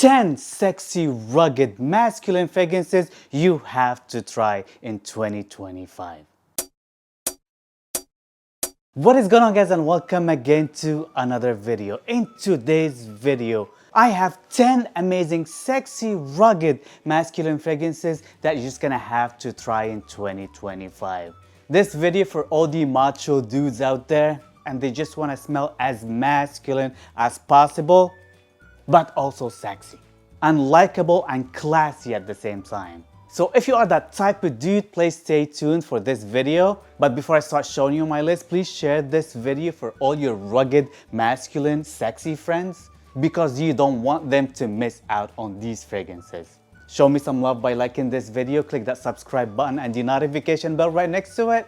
10 sexy, rugged, masculine fragrances you have to try in 2025. What is going on, guys, and welcome again to another video. In today's video, I have 10 amazing, sexy, rugged, masculine fragrances that you're just gonna have to try in 2025. This video for all the macho dudes out there and they just wanna smell as masculine as possible, but also sexy, unlikable and classy at the same time. So if you are that type of dude, please stay tuned for this video. But before I start showing you my list, please share this video for all your rugged, masculine, sexy friends, because you don't want them to miss out on these fragrances. Show me some love by liking this video, click that subscribe button and the notification bell right next to it.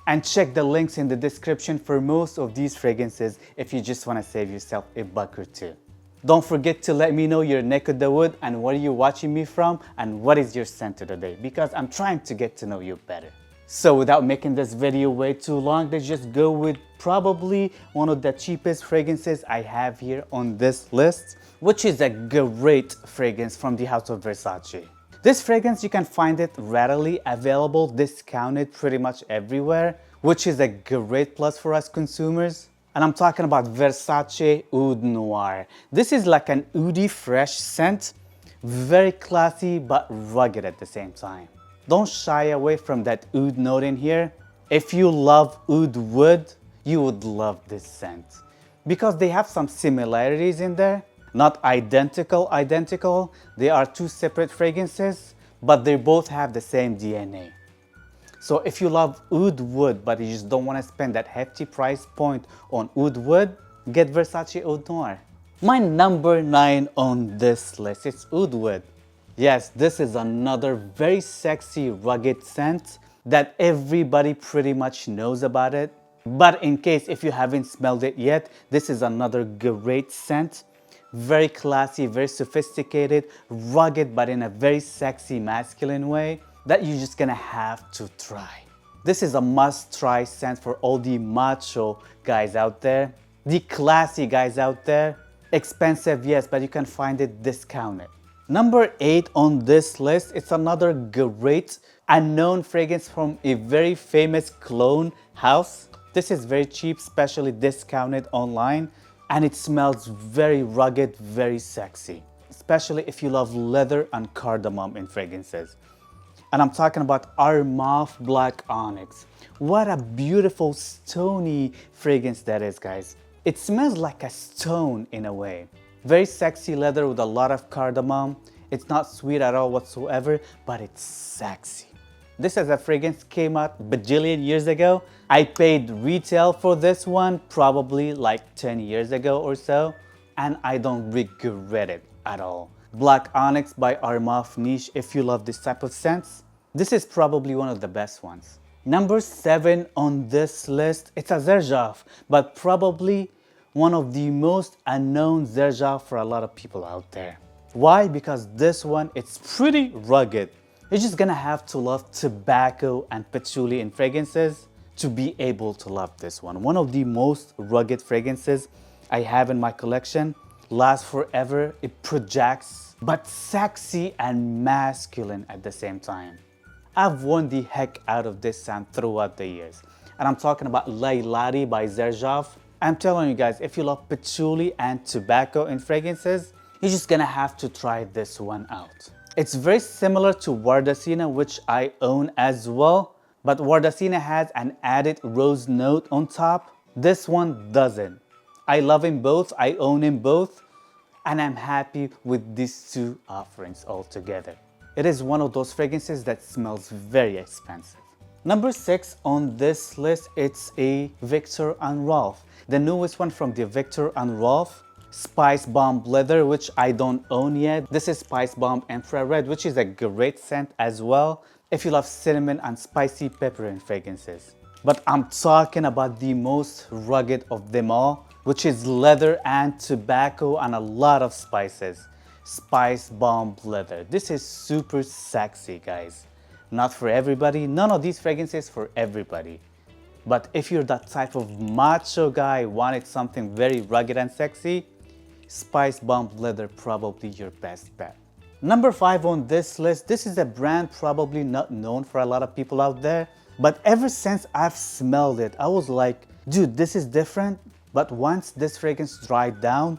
And check the links in the description for most of these fragrances if you just want to save yourself a buck or two. Don't forget to let me know your neck of the wood and where you're watching me from and what is your scent of the day, because I'm trying to get to know you better. So without making this video way too long, let's just go with probably one of the cheapest fragrances I have here on this list, which is a great fragrance from the house of Versace. This fragrance, you can find it readily available, discounted pretty much everywhere, which is a great plus for us consumers. And I'm talking about Versace Oud Noir. This is like an oudi fresh scent, very classy but rugged at the same time. Don't shy away from that oud note in here. If you love oud wood, you would love this scent, because they have some similarities in there. Not identical, they are two separate fragrances, but they both have the same DNA. So if you love oud wood, but you just don't want to spend that hefty price point on oud wood, get Versace Oud Noir. My number 9 on this list is oud wood. Yes, this is another very sexy, rugged scent that everybody pretty much knows about it. But in case if you haven't smelled it yet, this is another great scent. Very classy, very sophisticated, rugged, but in a very sexy, masculine way that you're just gonna have to try. This is a must-try scent for all the macho guys out there, the classy guys out there. Expensive, yes, but you can find it discounted. Number 8 on this list, it's another great unknown fragrance from a very famous cologne house. This is very cheap, specially discounted online, and it smells very rugged, very sexy, especially if you love leather and cardamom in fragrances. And I'm talking about Armaf Black Onyx. What a beautiful stony fragrance that is, guys. It smells like a stone in a way. Very sexy leather with a lot of cardamom. It's not sweet at all whatsoever, but it's sexy. This as a fragrance came out bajillion years ago. I paid retail for this one probably like 10 years ago or so, and I don't regret it at all. Black Onyx by Armaf niche. If you love this type of scents, this is probably one of the best ones. Number 7 on this list, it's a Xerjoff, but probably one of the most unknown Xerjoff for a lot of people out there. Why? Because this one, it's pretty rugged. You're just gonna have to love tobacco and patchouli in fragrances to be able to love this one. One of the most rugged fragrances I have in my collection. Lasts forever, it projects, but sexy and masculine at the same time. I've worn the heck out of this scent throughout the years. And I'm talking about Laylati by Xerjoff. I'm telling you guys, if you love patchouli and tobacco in fragrances, you're just gonna have to try this one out. It's very similar to Vardasina, which I own as well, but Vardasina has an added rose note on top. This one doesn't. I love them both, I own them both, and I'm happy with these two offerings altogether. It is one of those fragrances that smells very expensive. Number 6 on this list, it's a Viktor and Rolf. The newest one from the Viktor and Rolf, Spicebomb Leather, which I don't own yet. This is Spicebomb Infrared, which is a great scent as well if you love cinnamon and spicy pepper in fragrances. But I'm talking about the most rugged of them all, which is leather and tobacco and a lot of spices. Spicebomb Leather. This is super sexy, guys. Not for everybody. None of these fragrances for everybody. But if you're that type of macho guy, wanted something very rugged and sexy, Spicebomb Leather, probably your best bet. Number 5 on this list, this is a brand probably not known for a lot of people out there, but ever since I've smelled it, I was like, dude, this is different. But once this fragrance dried down,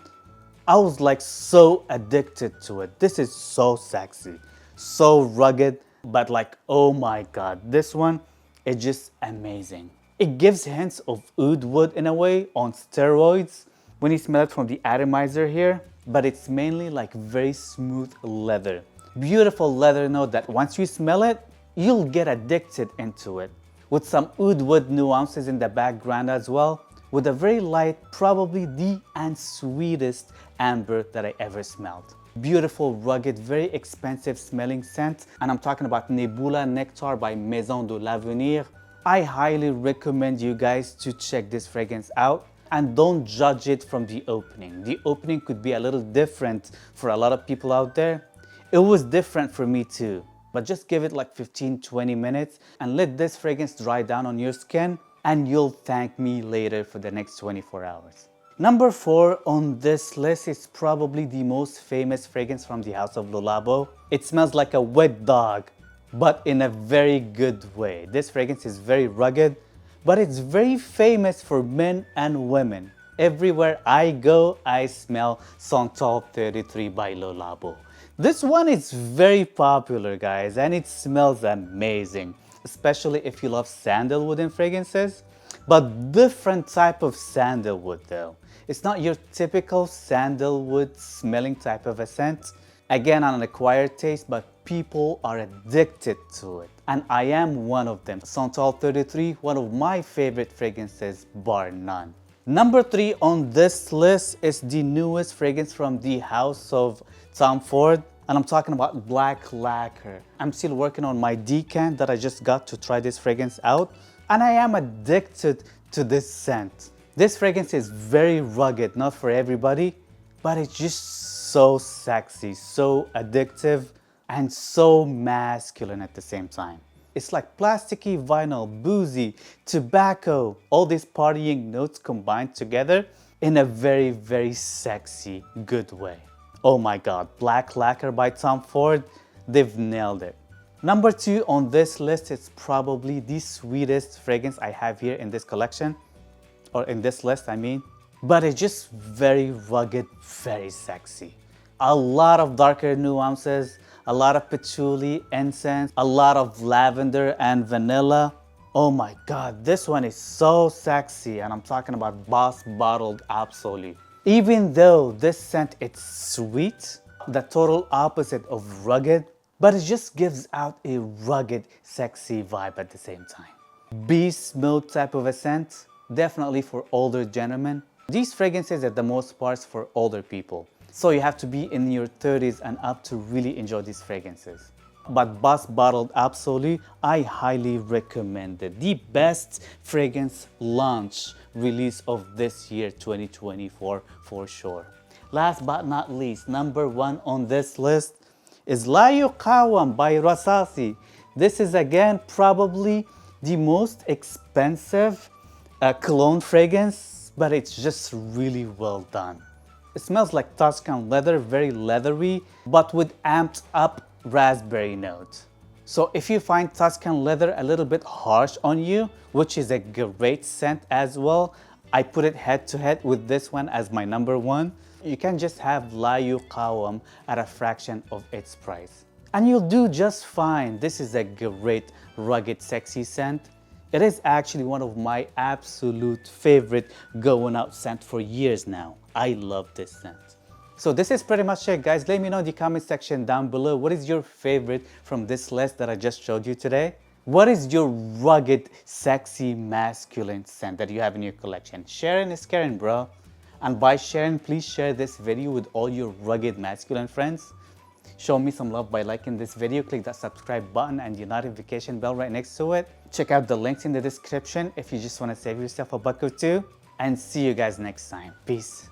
I was like so addicted to it. This is so sexy, so rugged, but like, oh my God, this one is just amazing. It gives hints of oud wood in a way, on steroids, when you smell it from the atomizer here, but it's mainly like very smooth leather. Beautiful leather note that once you smell it, you'll get addicted into it. With some oud wood nuances in the background as well, with a very light, probably the and sweetest amber that I ever smelled. Beautiful, rugged, very expensive smelling scent, and I'm talking about Nebula Nectar by Maison de l'Avenir. I highly recommend you guys to check this fragrance out, and don't judge it from the opening. The opening could be a little different for a lot of people out there. It was different for me too, but just give it like 15-20 minutes and let this fragrance dry down on your skin, and you'll thank me later for the next 24 hours. Number 4 on this list is probably the most famous fragrance from the house of Le Labo. It smells like a wet dog, but in a very good way. This fragrance is very rugged, but it's very famous for men and women. Everywhere I go, I smell Santal 33 by Le Labo. This one is very popular, guys, and it smells amazing, especially if you love sandalwood in fragrances, but different type of sandalwood though. It's not your typical sandalwood smelling type of a scent. Again, an acquired taste, but people are addicted to it. And I am one of them. Santal 33, one of my favorite fragrances, bar none. Number 3 on this list is the newest fragrance from the house of Tom Ford, and I'm talking about Black Lacquer. I'm still working on my decant that I just got to try this fragrance out, and I am addicted to this scent. This fragrance is very rugged, not for everybody, but it's just so sexy, so addictive, and so masculine at the same time. It's like plasticky vinyl, boozy, tobacco, all these partying notes combined together in a very, very sexy, good way. Oh my God, Black Lacquer by Tom Ford, they've nailed it. Number 2 on this list is probably the sweetest fragrance I have here in this collection, or in this list, I mean. But it's just very rugged, very sexy. A lot of darker nuances, a lot of patchouli, incense, a lot of lavender and vanilla. Oh my God, this one is so sexy, and I'm talking about Boss Bottled Absolu. Even though this scent it's sweet, the total opposite of rugged, but it just gives out a rugged, sexy vibe at the same time. Beast mode type of a scent, definitely for older gentlemen. These fragrances are the most parts for older people, so you have to be in your 30s and up to really enjoy these fragrances. But Boss Bottled Absolu, I highly recommend it. The best fragrance launch release of this year, 2024, for sure. Last but not least, number 1 on this list is Yuqawam by Rasasi. This is again probably the most expensive cologne fragrance, but it's just really well done. It smells like Tuscan leather, very leathery, but with amped up raspberry note. So if you find Tuscan leather a little bit harsh on you, which is a great scent as well, I put it head to head with this one as my number 1. You can just have Yuqawam at a fraction of its price, and you'll do just fine. This is a great, rugged, sexy scent. It is actually one of my absolute favorite going out scent for years now. I love this scent. So this is pretty much it, guys. Let me know in the comment section down below, what is your favorite from this list that I just showed you today? What is your rugged, sexy, masculine scent that you have in your collection? Sharing is caring, bro. And by sharing, please share this video with all your rugged, masculine friends. Show me some love by liking this video. Click that subscribe button and the notification bell right next to it. Check out the links in the description if you just want to save yourself a buck or two. And see you guys next time. Peace.